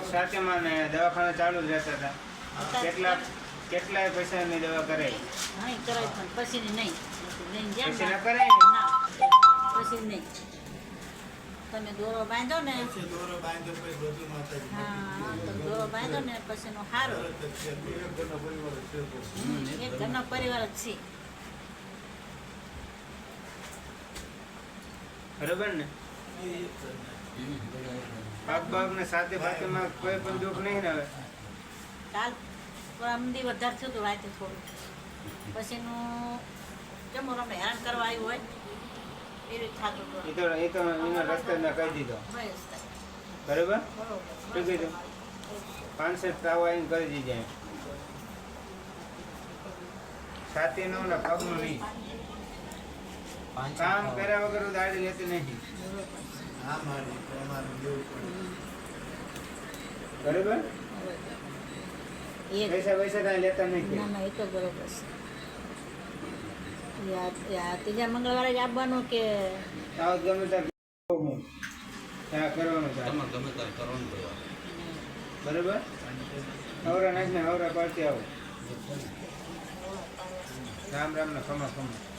સાચેમાં ને દવાખાના ચાલુ જ રહેતા હતા કેટલાય પૈસાની દવા કરાવી પછી નહીં પછી ના કરાવી પછી નહીં તમે દોરો બાંધો ને હા દોરો બાંધો ને પછી નો સારો એક ઘરનો પરિવાર જ છે બરોબર ને પાક ને સાથે પાકમાં કોઈ પણ દુઃખ નહીં ને હવે કાલ અમદી વધારે થયું હતું રાતે થોડું પછી નું કેમ અમે હેરાન કરવા આવ્યું હોય એવી થતું એ તો એનો રસ્તો ના કહી દીધો બરોબર શું કીધું 500 તાવ આવીને કરી દીધા છાતીનો ને પગનું નહીં કામ કર્યા વગર દાડી લેતી નહીં બરોબર પૈસા કાંઈ લેતા નહીં ના એ તો બરોબર છે ત્રીજા મંગળવારે જ આવવાનું કે ગમે ત્યાં કરવાનું બરોબર હવરા નાખને હવરા પાડતી આવો રામ રામ ને ખમા ખમા